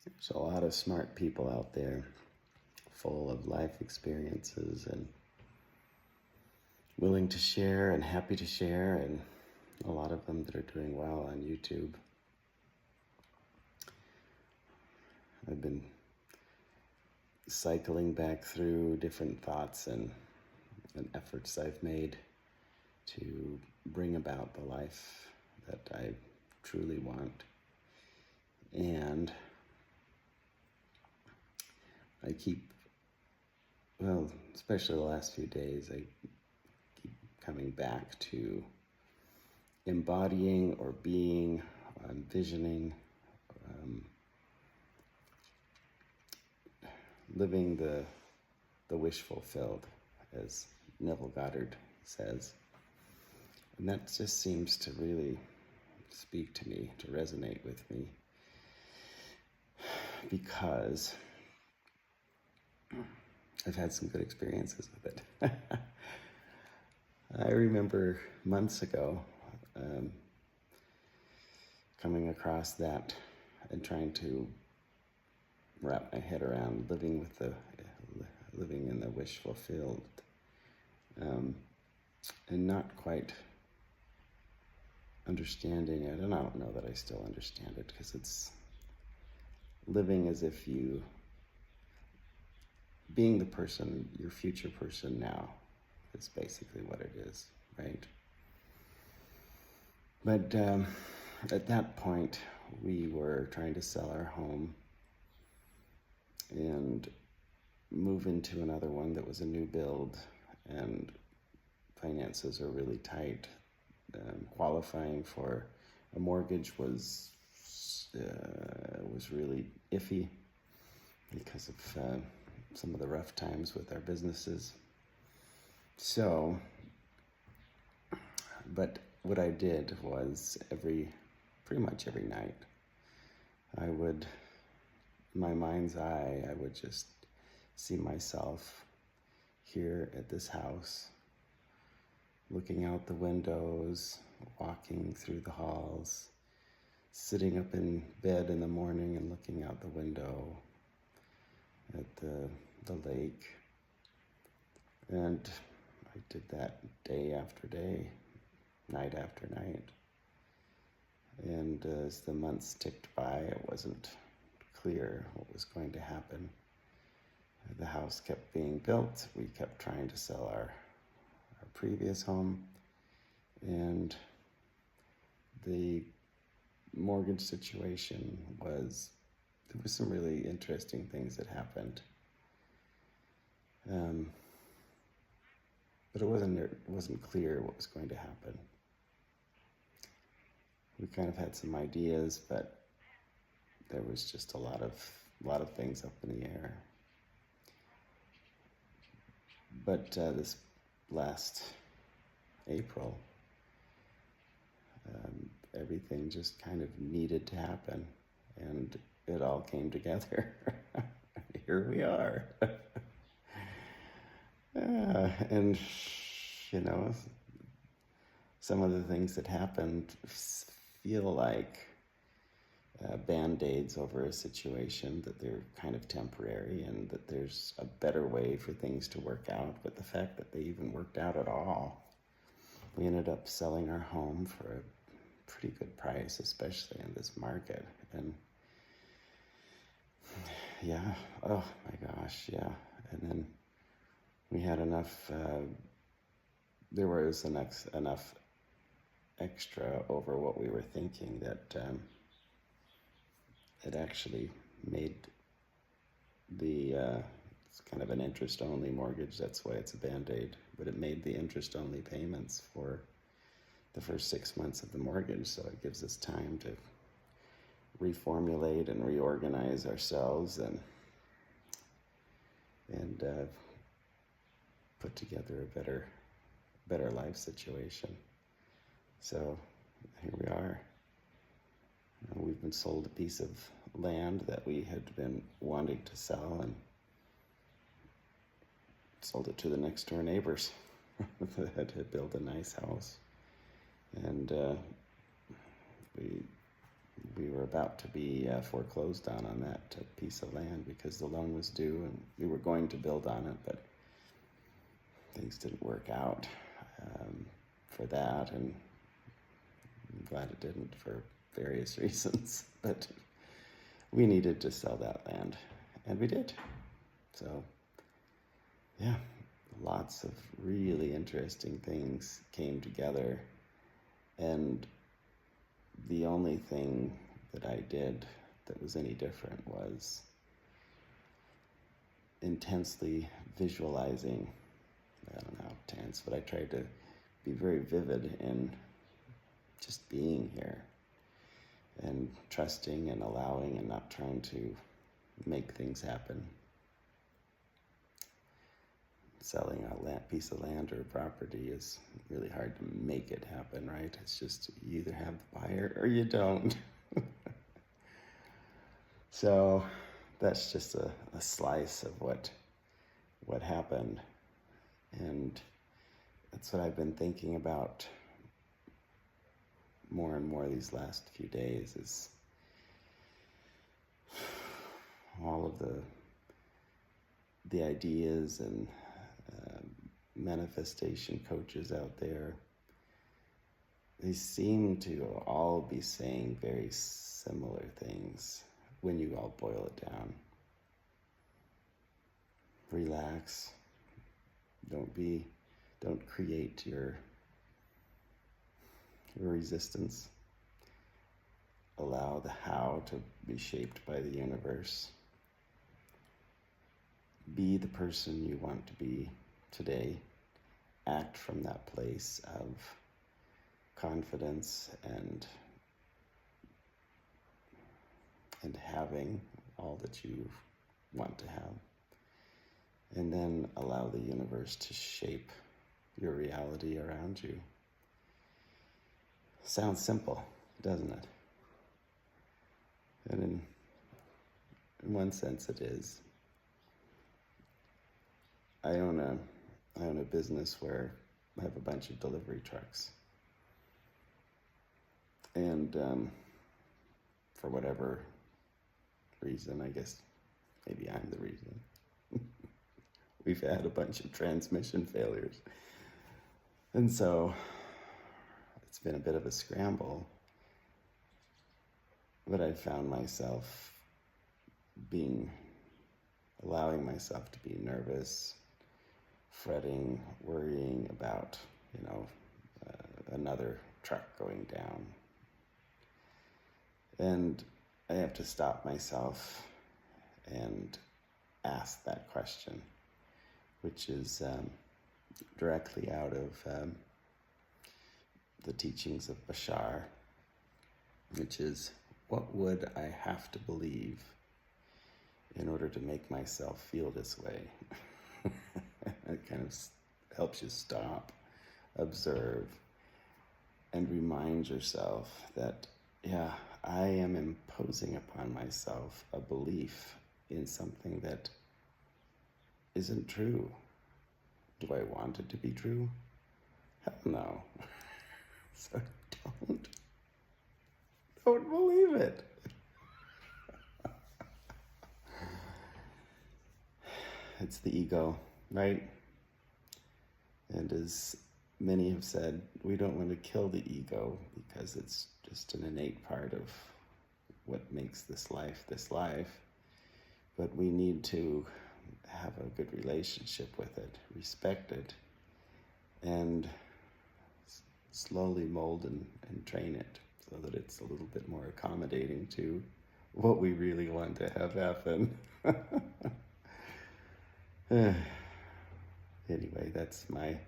There's a lot of smart people out there, full of life experiences and willing to share and happy to share, and a lot of them that are doing well on YouTube. I've been cycling back through different thoughts and efforts I've made to bring about the life that I truly want. And I keep, especially the last few days, I keep coming back to embodying or being, envisioning, living the wish fulfilled, as Neville Goddard says. And that just seems to really speak to me, to resonate with me, because I've had some good experiences with it. I remember months ago coming across that and trying to wrap my head around living in the wish fulfilled, and not quite understanding it. And I don't know that I still understand it, because it's living as if you, being the person, your future person now, is basically what it is, right? But at that point, we were trying to sell our home and move into another one that was a new build, and finances are really tight. Qualifying for a mortgage was really iffy because of some of the rough times with our businesses. So, but what I did was pretty much every night, I would, in my mind's eye, I would just see myself here at this house, looking out the windows, walking through the halls, sitting up in bed in the morning and looking out the window at the lake. And I did that day after day, night after night. And as the months ticked by, it wasn't clear what was going to happen. The house kept being built. We kept trying to sell our previous home, and the mortgage situation there was some really interesting things that happened. But it wasn't clear what was going to happen. We kind of had some ideas, but there was just a lot of things up in the air. But this last April, everything just kind of needed to happen, and it all came together. Here we are. And some of the things that happened feel like band-aids over a situation, that they're kind of temporary and that there's a better way for things to work out. But the fact that they even worked out at all, we ended up selling our home for a pretty good price, especially in this market. And yeah, oh my gosh, yeah. And then we had enough, there was enough extra over what we were thinking that it actually made it's kind of an interest-only mortgage. That's why it's a Band-Aid. But it made the interest-only payments for the first 6 months of the mortgage. So it gives us time to reformulate and reorganize ourselves and put together a better life situation. So here we are. We've been sold a piece of land that we had been wanting to sell, and sold it to the next door neighbors that had built a nice house. And we we were about to be foreclosed on that piece of land because the loan was due, and we were going to build on it, but things didn't work out for that, and I'm glad it didn't for various reasons. But we needed to sell that land, and we did. So, yeah, lots of really interesting things came together, and the only thing that I did that was any different was intensely visualizing. I don't know how tense, but I tried to be very vivid in just being here and trusting and allowing and not trying to make things happen. Selling a piece of land or property is really hard to make it happen, right? It's just you either have the buyer or you don't. So that's just a slice of what happened. And that's what I've been thinking about more and more these last few days, is all of the ideas and manifestation coaches out there. They seem to all be saying very similar things when you all boil it down. Relax. Don't create your resistance. Allow the how to be shaped by the universe. Be the person you want to be today. Act from that place of confidence and having all that you want to have. And then allow the universe to shape your reality around you. Sounds simple, doesn't it? And in one sense it is. I own a business where I have a bunch of delivery trucks. And for whatever reason, I guess maybe I'm the reason, we've had a bunch of transmission failures. And so it's been a bit of a scramble, but I found myself allowing myself to be nervous, fretting, worrying about, another truck going down. And I have to stop myself and ask that question, which is directly out of the teachings of Bashar, which is, what would I have to believe in order to make myself feel this way? It kind of helps you stop, observe, and remind yourself that, yeah, I am imposing upon myself a belief in something that isn't true. Do I want it to be true? Hell no. So don't believe it. It's the ego, right? And as many have said, we don't want to kill the ego because it's just an innate part of what makes this life. But we need to have a good relationship with it, respect it, and slowly mold and train it so that it's a little bit more accommodating to what we really want to have happen. Anyway, that's my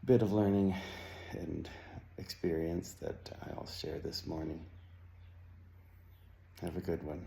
bit of learning and experience that I'll share this morning. Have a good one.